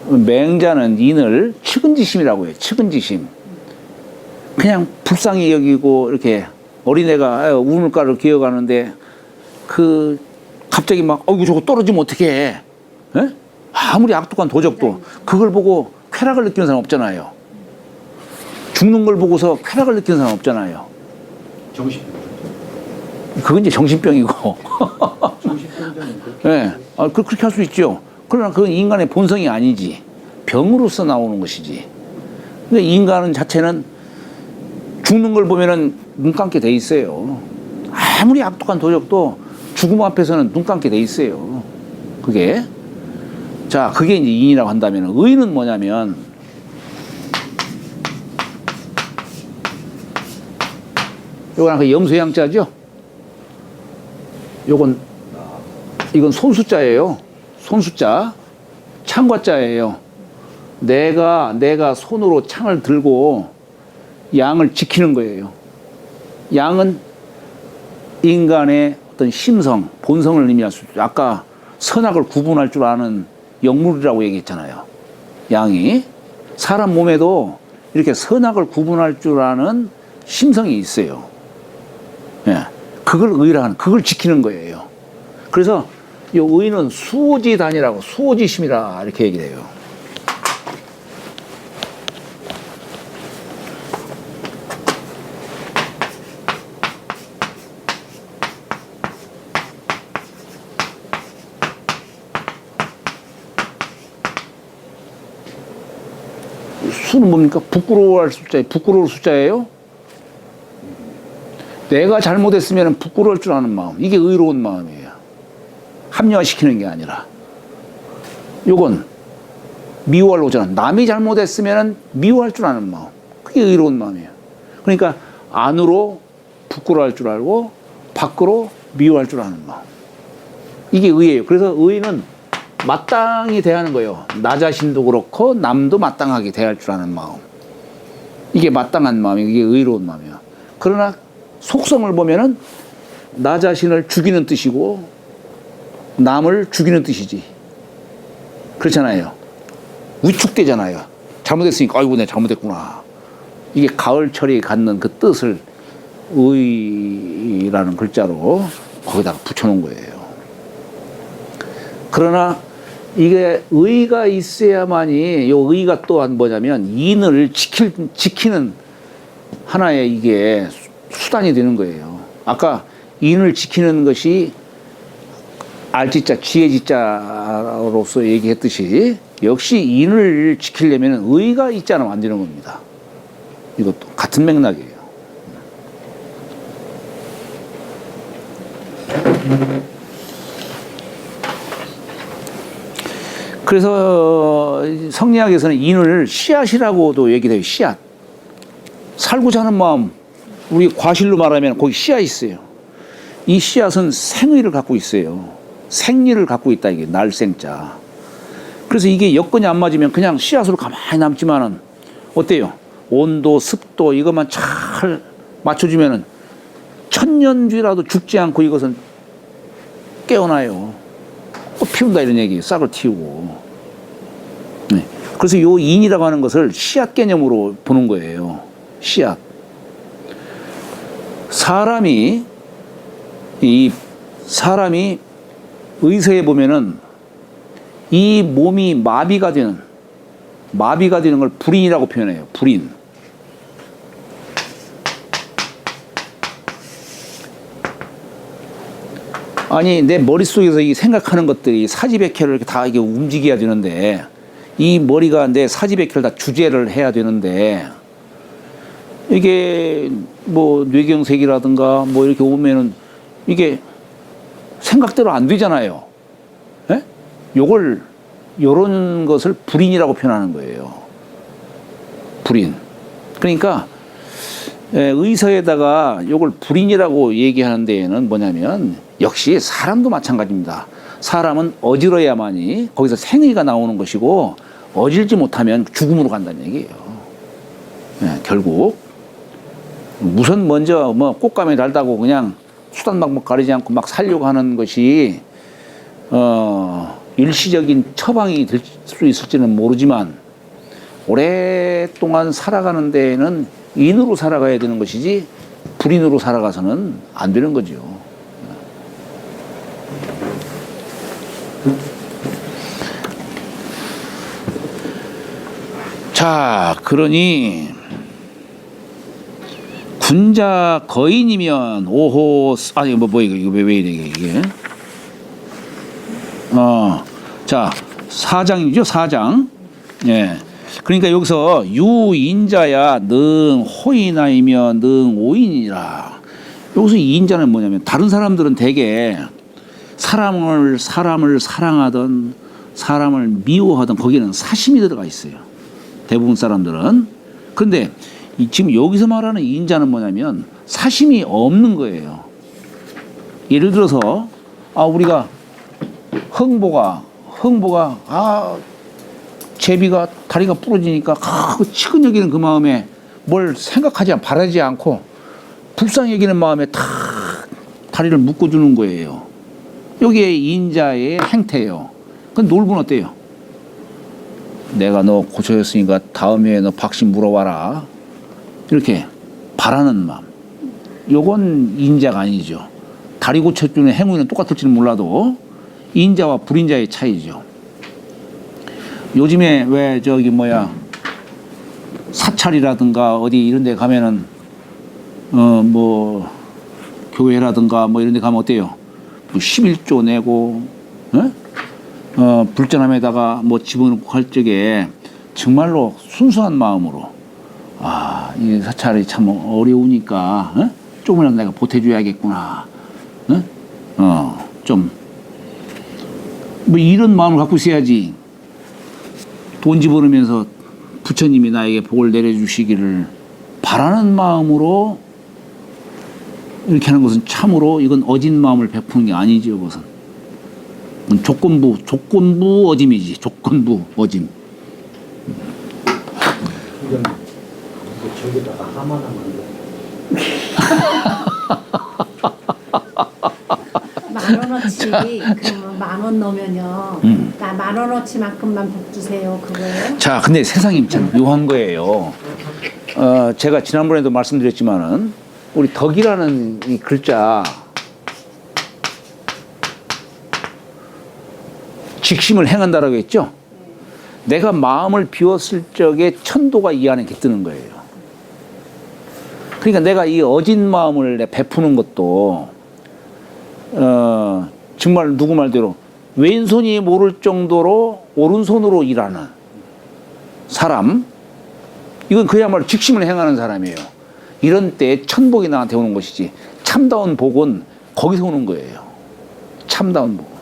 맹자는 인을 측은지심이라고 해요. 측은지심. 그냥 불쌍히 여기고 이렇게 어린애가 우물가를 기어가는데 그 갑자기 막 이거 저거 떨어지면 어떡해. 에? 아무리 악독한 도적도 그걸 보고 쾌락을 느끼는 사람 없잖아요. 죽는 걸 보고서 쾌락을 느끼는 사람 없잖아요. 정신병. 그건 이제 정신병이고. 정신병자는 예, 그렇게 할 수 있죠. 그러나 그건 인간의 본성이 아니지. 병으로서 나오는 것이지. 근데 인간은 자체는 죽는 걸 보면은 눈 감게 돼 있어요. 아무리 악독한 도적도 죽음 앞에서는 눈 감게 돼 있어요. 그게. 자, 그게 이제 인이라고 한다면, 의는 뭐냐면, 요건 아까 염소양자죠? 이건 손수자예요. 손수자. 창과자예요. 내가 손으로 창을 들고 양을 지키는 거예요. 양은 인간의 어떤 심성, 본성을 의미할 수 있죠. 아까 선악을 구분할 줄 아는 영물이라고 얘기했잖아요. 양이. 사람 몸에도 이렇게 선악을 구분할 줄 아는 심성이 있어요. 예. 그걸 의라는, 그걸 지키는 거예요. 그래서 이 의는 수호지단이라고, 수호지심이라 이렇게 얘기를 해요. 수는 뭡니까? 부끄러워할 숫자예요. 부끄러울 숫자예요. 내가 잘못했으면 부끄러울 줄 아는 마음. 이게 의로운 마음이에요. 합리화시키는 게 아니라. 요건 미워할 오잖아. 남이 잘못했으면 미워할 줄 아는 마음. 그게 의로운 마음이에요. 그러니까 안으로 부끄러워할 줄 알고 밖으로 미워할 줄 아는 마음. 이게 의예요. 그래서 의는 마땅히 대하는 거예요. 나 자신도 그렇고 남도 마땅하게 대할 줄 아는 마음. 이게 마땅한 마음이에요. 이게 의로운 마음이에요. 그러나 속성을 보면은 나 자신을 죽이는 뜻이고 남을 죽이는 뜻이지. 그렇잖아요. 위축되잖아요. 잘못했으니까 아이고 내가 잘못했구나. 이게 가을철이 갖는 그 뜻을 의라는 글자로 거기다가 붙여놓은 거예요. 그러나 이게 의가 있어야만이, 요 의가 또한 뭐냐면 인을 지키는 하나의 이게 수단이 되는 거예요. 아까 인을 지키는 것이 알지자, 지혜지자로서 얘기했듯이 역시 인을 지키려면 의가 있지 않으면 안 되는 겁니다. 이것도 같은 맥락이에요. 그래서 성리학에서는 인을 씨앗이라고도 얘기해요. 씨앗. 살고자 하는 마음. 우리 과실로 말하면 거기 씨앗이 있어요. 이 씨앗은 생의를 갖고 있어요. 생리를 갖고 있다. 이게 날생자. 그래서 이게 여건이 안 맞으면 그냥 씨앗으로 가만히 남지만은 어때요? 온도, 습도 이것만 잘 맞춰주면은 천년주라도 죽지 않고 이것은 깨어나요. 꽃 피운다 이런 얘기, 싹을 틔우고. 네. 그래서 요 인이라고 하는 것을 씨앗 개념으로 보는 거예요. 씨앗. 사람이 의서에 보면은 이 몸이 마비가 되는 걸 불인이라고 표현해요. 불인. 아니 내 머릿속에서 이 생각하는 것들이 사지백혈을 다 이게 움직여야 되는데 이 머리가 내 사지백혈을 다 주제를 해야 되는데 이게 뭐 뇌경색이라든가 뭐 이렇게 오면은 이게 생각대로 안 되잖아요. 예? 요런 것을 불인이라고 표현하는 거예요. 불인. 그러니까 의서에다가 요걸 불인이라고 얘기하는 데에는 뭐냐면 역시 사람도 마찬가지입니다. 사람은 어지러야만이 거기서 생의가 나오는 것이고 어질지 못하면 죽음으로 간다는 얘기예요. 결국 우선 먼저 뭐 꽃감에 달다고 그냥 수단 방법 가리지 않고 막 살려고 하는 것이 일시적인 처방이 될 수 있을지는 모르지만 오랫동안 살아가는 데에는 인으로 살아가야 되는 것이지 불인으로 살아가서는 안 되는 거죠. 자, 그러니 군자 거인이면 오호 아니 이거 왜 이래 이게 자 4장이죠 4장. 예. 그러니까 여기서 유인자야 능 호인하이며 능 오인이라. 여기서 이 인자는 뭐냐면 다른 사람들은 대개 사람을 사랑하던 사람을 미워하던 거기는 사심이 들어가 있어요. 대부분 사람들은. 그런데 지금 여기서 말하는 인자는 뭐냐면 사심이 없는 거예요. 예를 들어서 우리가 흥보가 제비가 다리가 부러지니까 치근 여기는 그 마음에 뭘 생각하지 바라지 않고 불쌍히 여기는 마음에 다 다리를 묶어주는 거예요. 여기에 인자의 행태예요. 그건 놀부는 어때요? 내가 너 고쳐줬으니까 다음에 너 박씨 물어와라. 이렇게 바라는 마음. 요건 인자가 아니죠. 다리 고쳐주는 행위는 똑같을지는 몰라도 인자와 불인자의 차이죠. 요즘에 왜 사찰이라든가 어디 이런 데 가면은 교회라든가 이런 데 가면 어때요? 11조 내고 불전함에다가 집어넣고 할 적에 정말로 순수한 마음으로 이 사찰이 참 어려우니까 조금이라도 내가 보태줘야겠구나. 좀 이런 마음을 갖고 있어야지. 돈 집어넣으면서 부처님이 나에게 복을 내려주시기를 바라는 마음으로 이렇게 하는 것은 참으로 이건 어진 마음을 베푸는 게 아니죠. 그것은 조건부 어짐이지. 조건부 어짐. 이건 저기다가 하마나만 10,000원어치 그러면 10,000원 넣으면요. 나 10,000원어치만큼만 복 주세요. 그거예요? 자, 근데 세상이 참 묘한 거예요. 제가 지난번에도 말씀드렸지만은 우리 덕이라는 이 글자 직심을 행한다라고 했죠. 내가 마음을 비웠을 적에 천도가 이 안에 깃드는 거예요. 그러니까 내가 이 어진 마음을 베푸는 것도 정말 누구 말대로 왼손이 모를 정도로 오른손으로 일하는 사람, 이건 그야말로 직심을 행하는 사람이에요. 이런 때 천복이 나한테 오는 것이지 참다운 복은 거기서 오는 거예요. 참다운 복.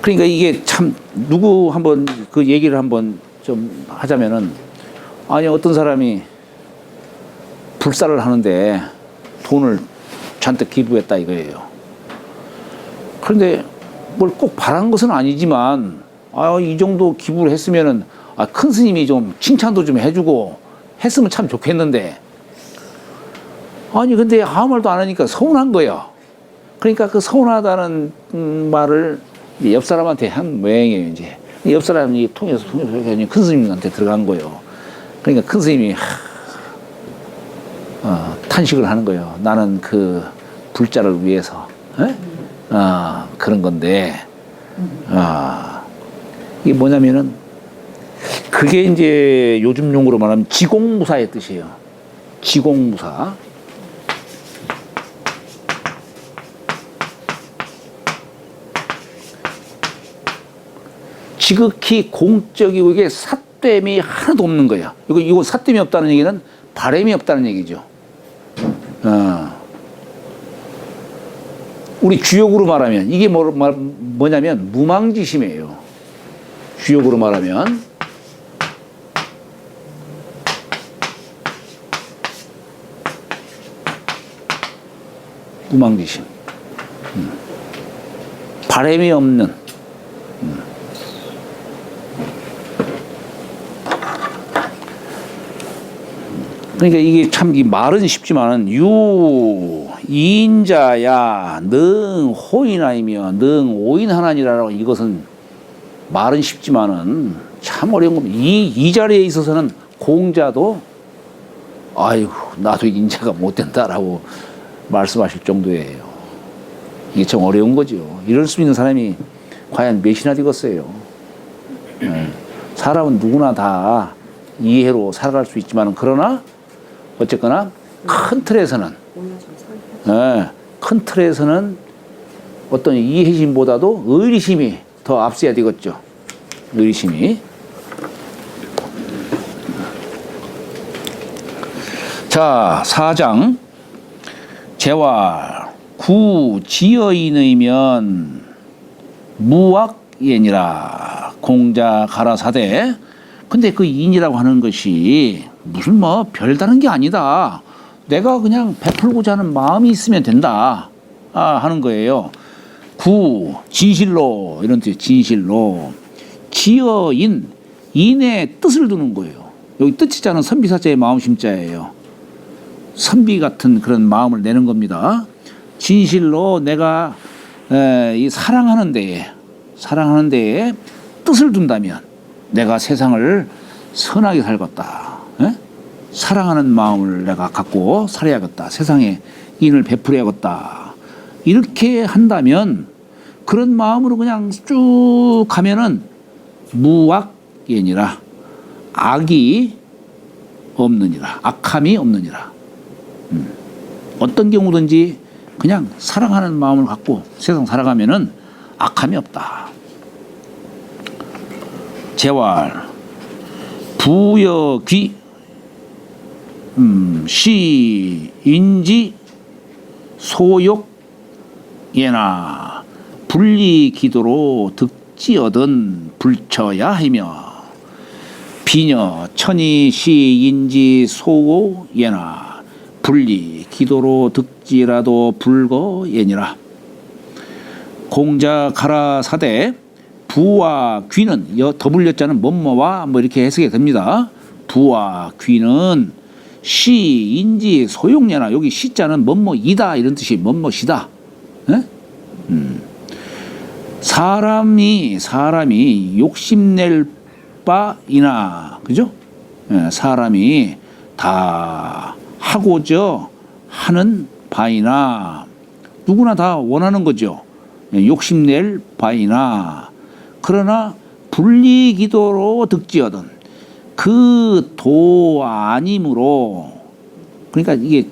그러니까 이게 참 누구 한번 그 얘기를 한번 좀 하자면은 어떤 사람이 불사를 하는데 돈을 잔뜩 기부했다 이거예요. 그런데 뭘 꼭 바란 것은 아니지만 이 정도 기부를 했으면은 큰 스님이 좀 칭찬도 좀 해주고 했으면 참 좋겠는데 근데 아무 말도 안 하니까 서운한 거예요. 그러니까 그 서운하다는 말을 옆 사람한테 한 모양이에요. 이제 옆 사람이 통해서 큰 스님한테 들어간 거예요. 그러니까 큰 스님이 탄식을 하는 거예요. 나는 그 불자를 위해서 그런 건데 이게 뭐냐면은 그게 이제 요즘 용어로 말하면 지공무사의 뜻이에요. 지공무사. 지극히 공적이고 이게 삿됨이 하나도 없는 거야. 이거 삿됨이 없다는 얘기는 바램이 없다는 얘기죠. 우리 주역으로 말하면 이게 뭐냐면 무망지심이에요. 주역으로 말하면 무망지심. 바램이 없는. 그러니까 이게 참 이 말은 쉽지만은 이인자야 능 호인하이며 능 오인하나니라라고 이것은 말은 쉽지만은 참 어려운 겁니다. 이 자리에 있어서는 공자도 아이고 나도 인자가 못 된다라고 말씀하실 정도예요. 이게 참 어려운 거죠. 이럴 수 있는 사람이 과연 몇이나 되겠어요. 사람은 누구나 다 이해로 살아갈 수 있지만 그러나 어쨌거나 큰 틀에서는 큰 틀에서는 어떤 이해심보다도 의리심이 더 앞서야 되겠죠. 의리심이. 자, 4장 재활 구 지어인의면 무악예니라 공자 가라사대 근데 그 인이라고 하는 것이 무슨 뭐 별다른 게 아니다. 내가 그냥 베풀고자 하는 마음이 있으면 된다. 하는 거예요. 구, 진실로 이런 뜻, 진실로. 기어인, 인의 뜻을 두는 거예요. 여기 뜻이자는 선비사자의 마음심자예요. 선비 같은 그런 마음을 내는 겁니다. 진실로 내가 이 사랑하는 데에 뜻을 둔다면 내가 세상을 선하게 살겠다. 에? 사랑하는 마음을 내가 갖고 살아야겠다. 세상에 인을 베풀어야겠다. 이렇게 한다면 그런 마음으로 그냥 쭉 가면은 무악예니라, 악이 없느니라, 악함이 없느니라. 어떤 경우든지 그냥 사랑하는 마음을 갖고 세상 살아가면은 악함이 없다. 재활, 부여귀, 시, 인지, 소욕, 예나, 분리 기도로 득지 얻은 불처야 하며, 비녀, 천이, 시, 인지, 소오, 예나, 분리 기도로 득지라도 불거 예니라. 공자 가라사대 부와 귀는 더블 여자는 뭐뭐와 뭐 이렇게 해석이 됩니다. 부와 귀는 시, 인지, 소용예나, 여기 시자는 뭐뭐이다 이런 뜻이 뭐뭐시다. 사람이 욕심낼 바이나, 그죠? 사람이 다 하고자 하는 바이나, 누구나 다 원하는 거죠. 욕심낼 바이나, 그러나 분리기도로 득지어든 그 도 아님으로, 그러니까 이게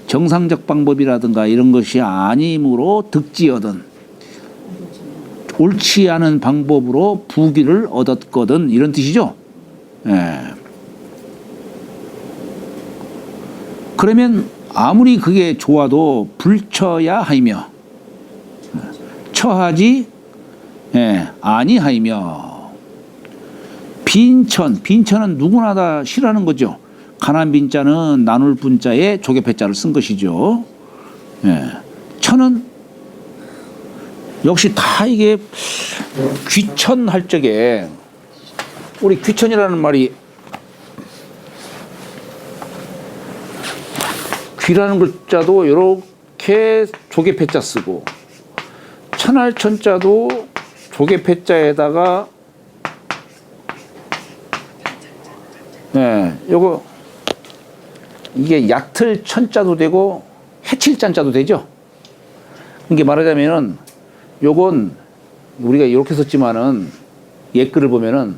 정상적 방법이라든가 이런 것이 아님으로 득지어든, 옳지 않은 방법으로 부귀를 얻었거든 이런 뜻이죠. 예. 그러면 아무리 그게 좋아도 불처야 하이며, 처하지 아니하이며, 빈처는 누구나 다 싫어하는 거죠. 가난 빈자는 나눌 분자에 조개 배자를 쓴 것이죠. 처는 역시 다 이게 귀천할 적에, 우리 귀천이라는 말이 귀라는 글자도 이렇게 조개 패자 쓰고, 천할 천자도 조개 패자에다가 요거 이게 얕을 천자도 되고 해칠 잔자도 되죠. 이게 말하자면은 요건 우리가 이렇게 썼지만은 옛글을 보면은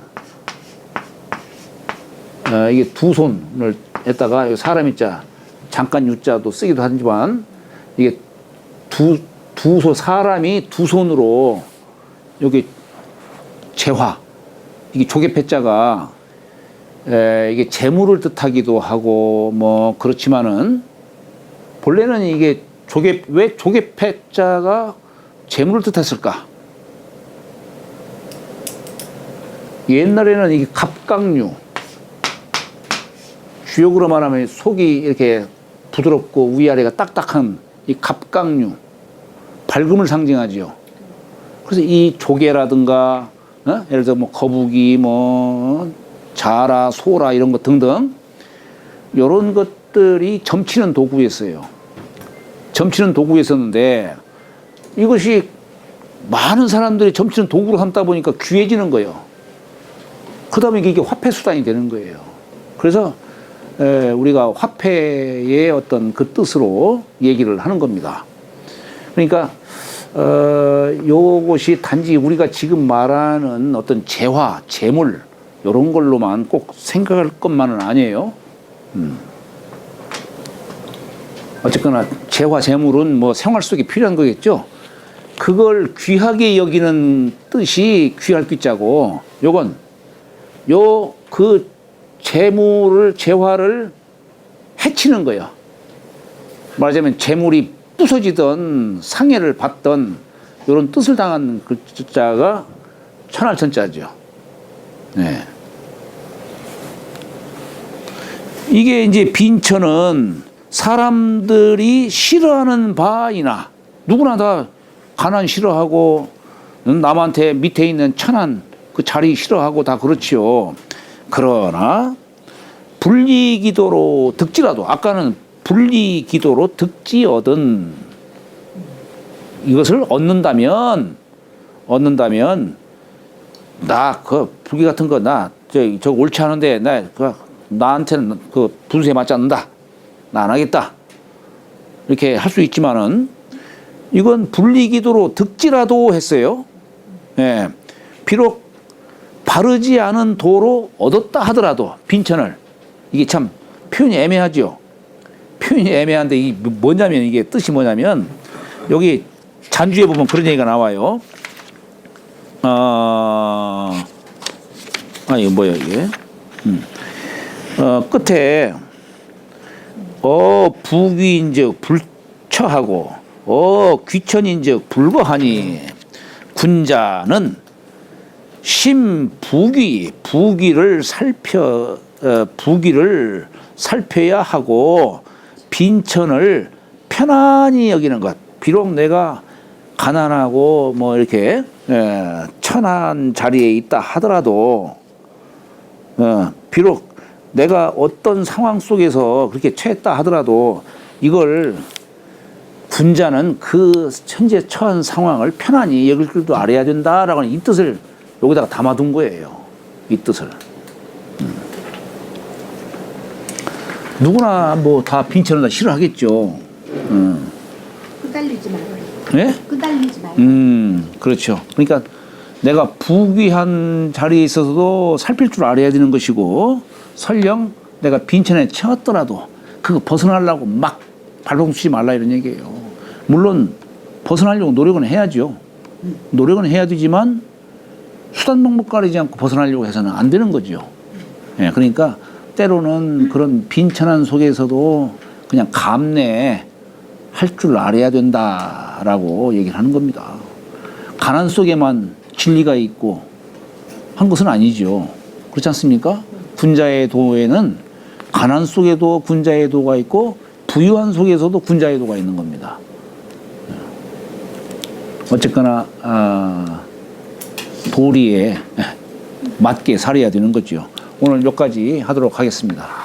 이게 두 손을 했다가 사람이 자 잠깐 유자도 쓰기도 하지만, 이게 사람이 두 손으로 여기 재화, 이게 조개 패자가 이게 재물을 뜻하기도 하고 뭐 그렇지만은, 본래는 이게 왜 조개 패자가 재물을 뜻했을까? 옛날에는 이게 갑각류, 주역으로 말하면 속이 이렇게 부드럽고 위아래가 딱딱한 이 갑각류, 밝음을 상징하지요. 그래서 이 조개라든가 예를 들어 뭐 거북이, 뭐 자라, 소라 이런 것 등등 이런 것들이 점치는 도구였어요. 점치는 도구였었는데, 이것이 많은 사람들이 점치는 도구로 삼다 보니까 귀해지는 거예요. 그러다 보니까 이게 화폐 수단이 되는 거예요. 그래서 우리가 화폐의 어떤 그 뜻으로 얘기를 하는 겁니다. 그러니까 요것이 단지 우리가 지금 말하는 어떤 재화, 재물 이런 걸로만 꼭 생각할 것만은 아니에요. 어쨌거나 재화, 재물은 뭐 생활 속에 필요한 거겠죠. 그걸 귀하게 여기는 뜻이 귀할 귀자고, 요건 그 재물을, 재화를 해치는 거예요. 말하자면 재물이 부서지던 상해를 받던 이런 뜻을 당한 글자가 천할천자죠. 네. 이게 이제 빈천은 사람들이 싫어하는 바이나 누구나 다 가난 싫어하고 남한테 밑에 있는 천한 그 자리 싫어하고 다 그렇지요. 그러나 분리기도로 득지라도 아까는 분리기도로 득지어든 이것을 얻는다면 나 그 불기 같은 거 나 저 옳지 않은데 나 그 나한테는 그 분수에 맞지 않는다. 나 안 하겠다. 이렇게 할 수 있지만은 이건 분리기도로 득지라도 했어요. 예. 비록 바르지 않은 도로 얻었다 하더라도 빈천을 이게 참 표현이 애매하죠. 표현이 애매한데 이게 뭐냐면 이게 뜻이 뭐냐면 여기 잔주에 보면 그런 얘기가 나와요. 이거 뭐야 이게? 끝에 부귀인즉 불처하고 귀천인즉 불거하니 군자는 부귀를 살펴야 하고 빈천을 편안히 여기는 것. 비록 내가 가난하고 뭐 이렇게 천한 자리에 있다 하더라도 비록 내가 어떤 상황 속에서 그렇게 처했다 하더라도 이걸 군자는 그 현재 처한 상황을 편안히 여길 줄도 알아야 된다라고 하는 이 뜻을 여기다가 담아둔 거예요. 이 뜻을. 누구나 뭐 다 빈천을 다 싫어하겠죠. 끄달리지 말아요. 예? 끄달리지 말아요. 그렇죠. 그러니까 내가 부귀한 자리에 있어서도 살필 줄 알아야 되는 것이고 설령 내가 빈천에 채웠더라도 그거 벗어나려고 막 발버둥 치지 말라 이런 얘기예요. 물론 벗어나려고 노력은 해야죠. 노력은 해야 되지만 수단 방법 가리지 않고 벗어나려고 해서는 안 되는 거죠. 예, 그러니까 때로는 그런 빈천한 속에서도 그냥 감내할 줄 알아야 된다라고 얘기를 하는 겁니다. 가난 속에만 진리가 있고 한 것은 아니죠. 그렇지 않습니까? 군자의 도에는 가난 속에도 군자의 도가 있고 부유한 속에서도 군자의 도가 있는 겁니다. 어쨌거나 도리에 맞게 살아야 되는 거죠. 오늘 여기까지 하도록 하겠습니다.